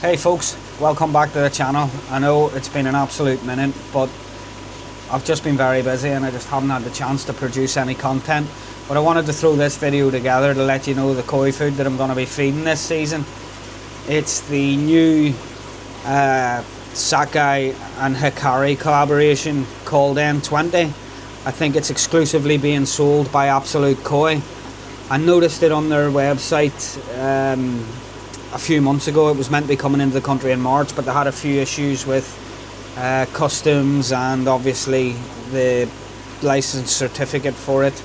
Hey folks, welcome back to the channel. I know it's been an absolute minute, but I've just been very busy and I just haven't had the chance to produce any content. But I wanted to throw this video together to let you know the koi food that I'm going to be feeding this season. It's the new Sakai and Hikari collaboration called N20. I think it's exclusively being sold by Absolute Koi. I noticed it on their website a few months ago. It was meant to be coming into the country in March, but they had a few issues with customs and obviously the license certificate for it,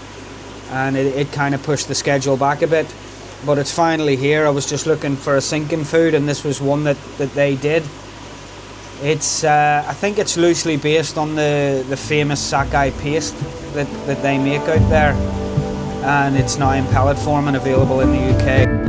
and it kind of pushed the schedule back a bit, but it's finally here. I was just looking for a sinking food and this was one that they did. It's I think it's loosely based on the famous Sakai Paste that they make out there, and it's now in pellet form and available in the UK.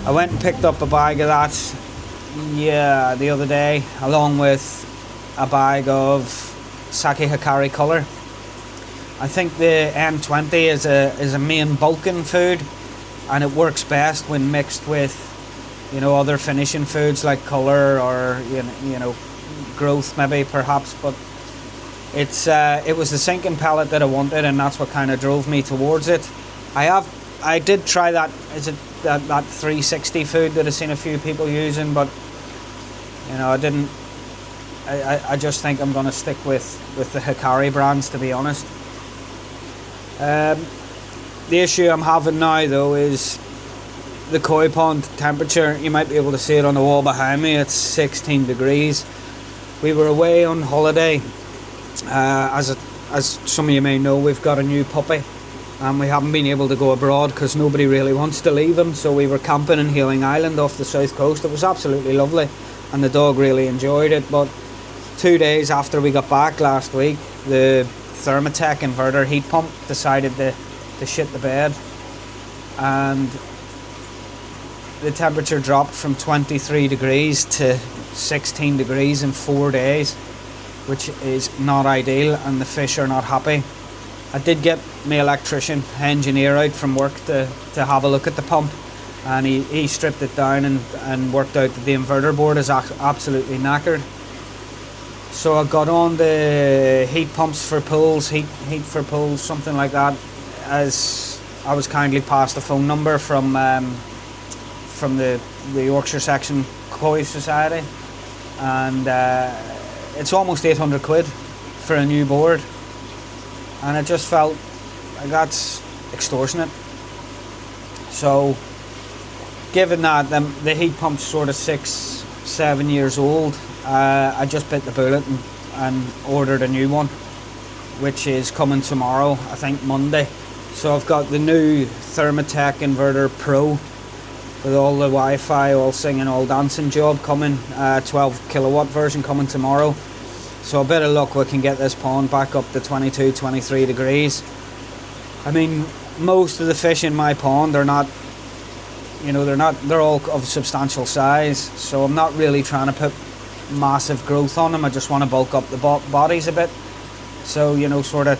I went and picked up a bag of that the other day, along with a bag of Saki Hikari Colour. I think the N20 is a main bulking food, and it works best when mixed with other finishing foods like colour or growth maybe perhaps. But it was the sinking pellet that I wanted, and that's what kind of drove me towards it. I did try that. Is it that 360 food that I've seen a few people using, but I didn't. I just think I'm going to stick with the Hikari brands, to be honest. The issue I'm having now though is the koi pond temperature. You might be able to see it on the wall behind me. It's 16 degrees. We were away on holiday. As some of you may know, we've got a new puppy. And we haven't been able to go abroad because nobody really wants to leave him. So we were camping in Healing Island off the south coast. It was absolutely lovely and the dog really enjoyed it. But 2 days after we got back last week, the Thermotec inverter heat pump decided to shit the bed. And the temperature dropped from 23 degrees to 16 degrees in 4 days, which is not ideal, and the fish are not happy. I did get my electrician engineer out from work to have a look at the pump, and he stripped it down and worked out that the inverter board is absolutely knackered. So I got on the heat pumps for pools, heat for pools, something like that, as I was kindly passed a phone number from the Yorkshire Section Koi Society, and it's almost 800 quid for a new board. And I just felt like that's extortionate. So, given that the heat pump's sort of 6-7 years old, I just bit the bullet and ordered a new one, which is coming tomorrow, I think Monday. So I've got the new Thermotec Inverter Pro with all the Wi-Fi, all singing, all dancing job coming, 12 kilowatt version coming tomorrow. So a bit of luck we can get this pond back up to 22-23 degrees. I mean, most of the fish in my pond are not, they're all of substantial size, so I'm not really trying to put massive growth on them. I just want to bulk up the bodies a bit. So, sort of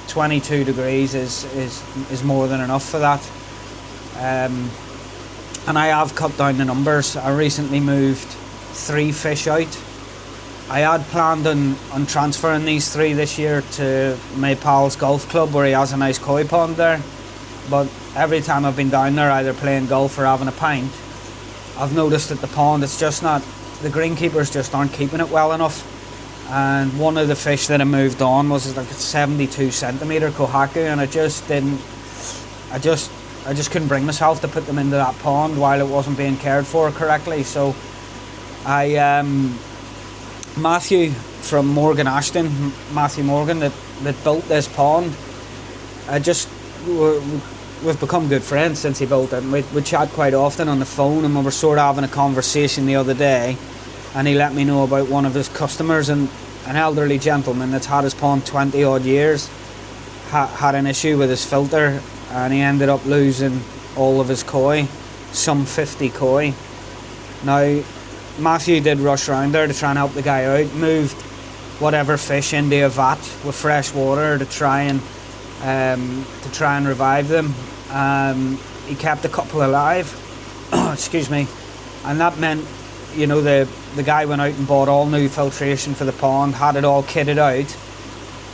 22 degrees is more than enough for that. And I have cut down the numbers. I recently moved 3 fish out. I had planned on transferring these 3 this year to my pal's golf club where he has a nice koi pond there, but every time I've been down there either playing golf or having a pint, I've noticed that the pond, it's just not, the greenkeepers just aren't keeping it well enough. And one of the fish that I moved on was like a 72 centimetre Kohaku, and I just couldn't bring myself to put them into that pond while it wasn't being cared for correctly. So Matthew from Morgan Ashton, Matthew Morgan, that built this pond, we've become good friends since he built it. And we chat quite often on the phone, and we were sort of having a conversation the other day, and he let me know about one of his customers, and an elderly gentleman that's had his pond 20 odd years had an issue with his filter, and he ended up losing all of his koi, some 50 koi. Now Matthew did rush around there to try and help the guy out, moved whatever fish into a vat with fresh water to try and revive them. He kept a couple alive. Excuse me. And that meant, you know, the guy went out and bought all new filtration for the pond, had it all kitted out,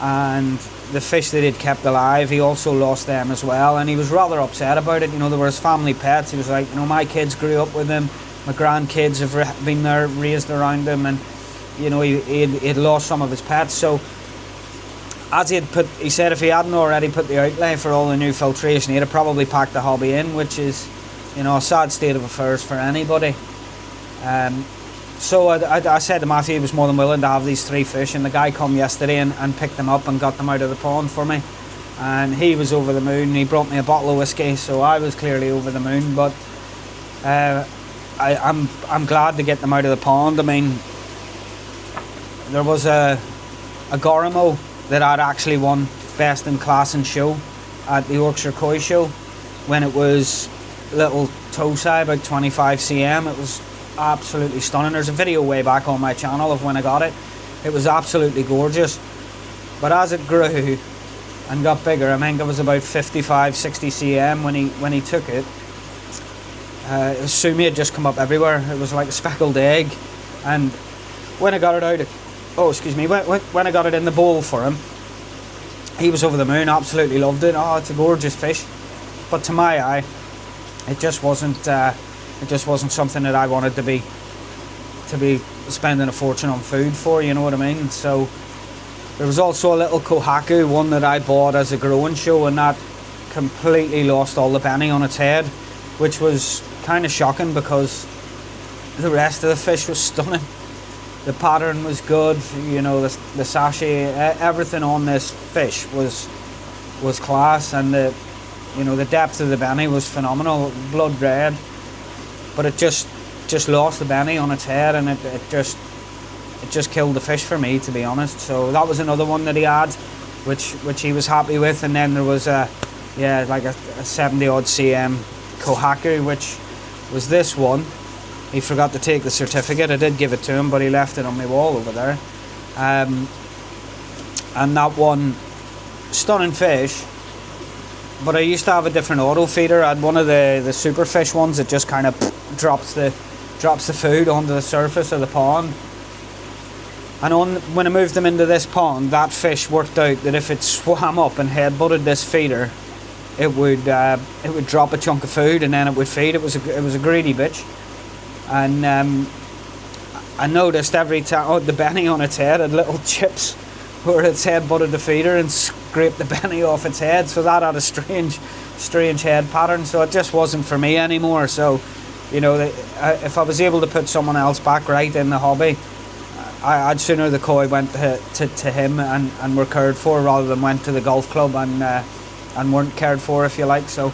and the fish that he'd kept alive, he also lost them as well, and he was rather upset about it. You know, they were his family pets. He was like, you know, my kids grew up with them, my grandkids have been there, raised around him, and you know, he'd lost some of his pets. So as he said if he hadn't already put the outlay for all the new filtration, he'd have probably packed the hobby in, which is, you know, a sad state of affairs for anybody. So I said to Matthew he was more than willing to have these 3 fish, and the guy come yesterday and picked them up and got them out of the pond for me, and he was over the moon. He brought me a bottle of whiskey, so I was clearly over the moon. But I'm glad to get them out of the pond. I mean, there was a Goro that I'd actually won best in class and show at the Yorkshire Koi Show when it was little toe size, about 25 cm. It was absolutely stunning. There's a video way back on my channel of when I got it. It was absolutely gorgeous. But as it grew and got bigger, I think it was about 55, 60 cm when he took it. Sumi had just come up everywhere. It was like a speckled egg. And when I got it out, when I got it in the bowl for him, he was over the moon, absolutely loved it. Oh, it's a gorgeous fish. But to my eye, it just wasn't something that I wanted to be spending a fortune on food for, you know what I mean? So there was also a little Kohaku, one that I bought as a growing show, and that completely lost all the benny on its head, which was kind of shocking because the rest of the fish was stunning. The pattern was good, you know, the sachet, everything on this fish was class, and the depth of the benny was phenomenal, blood red. But it just lost the benny on its head, and it just killed the fish for me, to be honest. So that was another one that he had, which he was happy with. And then there was like a 70 odd cm Kohaku, which was this one. He forgot to take the certificate. I did give it to him, but he left it on my wall over there. And that one, stunning fish. But I used to have a different auto feeder. I had one of the superfish ones that just kind of drops the food onto the surface of the pond. And when I moved them into this pond, that fish worked out that if it swam up and head-butted this feeder, it would drop a chunk of food and then it would feed. It was a greedy bitch. And I noticed every time the benny on its head had little chips where its head butted the feeder and scraped the benny off its head, so that had a strange head pattern. So it just wasn't for me anymore. So, you know, if I was able to put someone else back right in the hobby, I'd sooner the koi went to him and were cared for, rather than went to the golf club and weren't cared for, if you like. So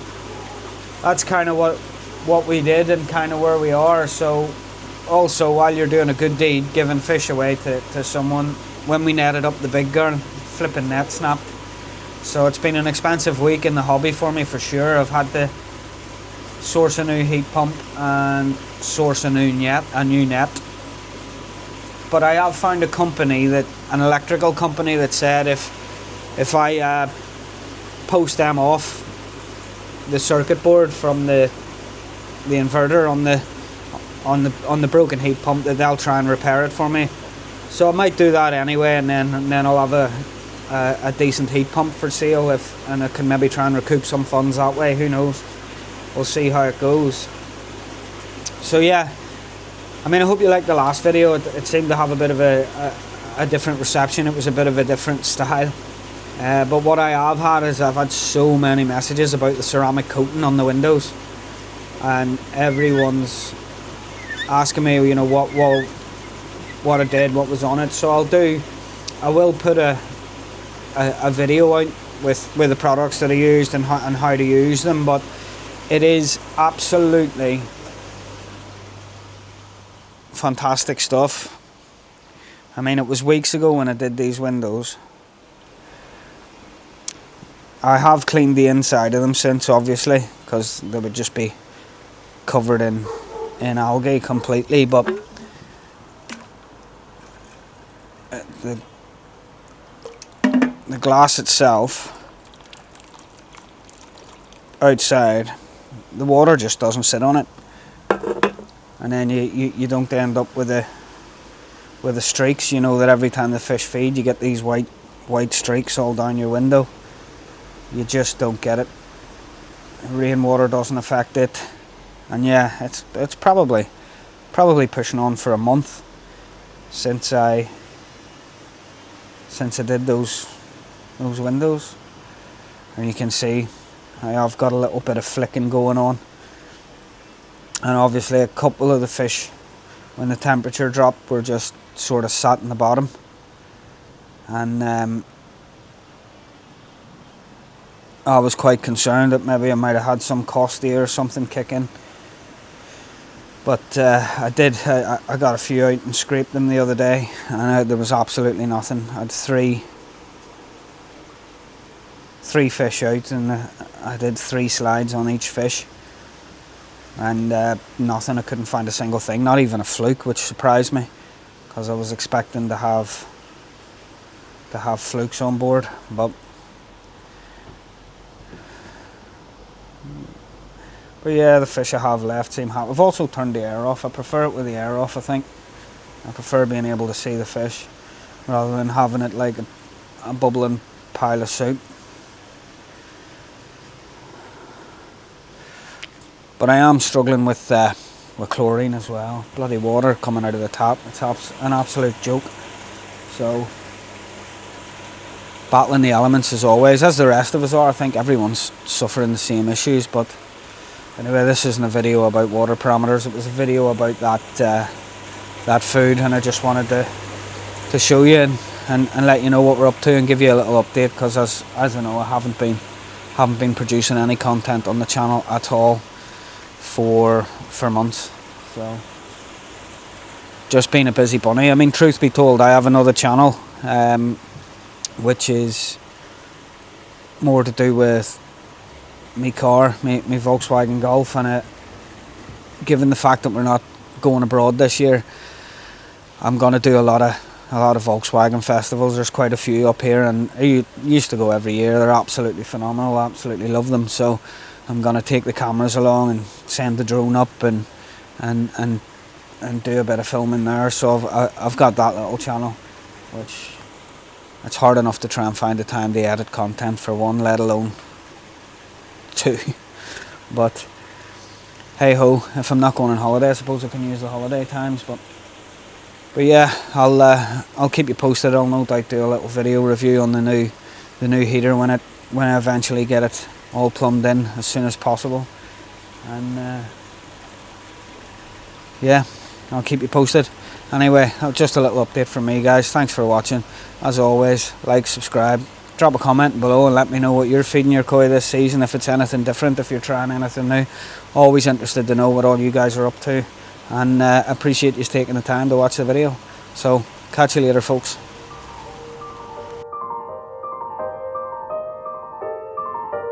that's kind of what we did and kind of where we are. So also, while you're doing a good deed, giving fish away to someone, when we netted up the big girl, flipping net snapped. So it's been an expensive week in the hobby for me, for sure. I've had to source a new heat pump and source a new net. But I have found an electrical company that said if I post them off the circuit board from the inverter on the broken heat pump, that they'll try and repair it for me. So I might do that anyway, and then I'll have a decent heat pump for sale, and I can maybe try and recoup some funds that way. Who knows? We'll see how it goes. So yeah, I mean, I hope you liked the last video. It seemed to have a bit of a different reception. It was a bit of a different style. But what I have had is I've had so many messages about the ceramic coating on the windows, and everyone's asking me, you know, what I did, what was on it. So I will put a video out with the products that I used and how to use them. But it is absolutely fantastic stuff. I mean, it was weeks ago when I did these windows. I have cleaned the inside of them since, obviously, because they would just be covered in algae completely, but the glass itself outside, the water just doesn't sit on it, and then you don't end up with the streaks. You know that every time the fish feed, you get these white streaks all down your window. You just don't get it. Rainwater doesn't affect it, and yeah, it's probably pushing on for a month since I did those windows, and you can see I have got a little bit of flicking going on, and obviously a couple of the fish, when the temperature dropped, were just sort of sat in the bottom, and I was quite concerned that maybe I might have had some costia or something kick in. But I got a few out and scraped them the other day, and there was absolutely nothing. I had three fish out, and I did 3 slides on each fish, and nothing. I couldn't find a single thing, not even a fluke, which surprised me, because I was expecting to have flukes on board. But yeah, the fish I have left seem happy. I've also turned the air off. I prefer it with the air off, I think. I prefer being able to see the fish rather than having it like a bubbling pile of soup. But I am struggling with chlorine as well. Bloody water coming out of the tap. It's an absolute joke. So, battling the elements as always, as the rest of us are. I think everyone's suffering the same issues, but anyway, this isn't a video about water parameters. It was a video about that food, and I just wanted to show you and let you know what we're up to and give you a little update, because as I know, I haven't been producing any content on the channel at all for months. So just been a busy bunny. I mean, truth be told, I have another channel which is more to do with my car, my Volkswagen Golf, and given the fact that we're not going abroad this year, I'm going to do a lot of Volkswagen festivals. There's quite a few up here, and I used to go every year. They're absolutely phenomenal. I absolutely love them. So I'm going to take the cameras along and send the drone up and do a bit of filming there. So I've got that little channel, which it's hard enough to try and find the time to edit content for one, let alone 2. But hey ho, if I'm not going on holiday, I suppose I can use the holiday times. But yeah, I'll keep you posted. I'll no doubt do a little video review on the new heater when I eventually get it all plumbed in as soon as possible. And yeah, I'll keep you posted. Anyway, just a little update from me, guys. Thanks for watching. As always, like, subscribe, drop a comment below and let me know what you're feeding your koi this season, if it's anything different, if you're trying anything new. Always interested to know what all you guys are up to, and appreciate you taking the time to watch the video. So catch you later, folks.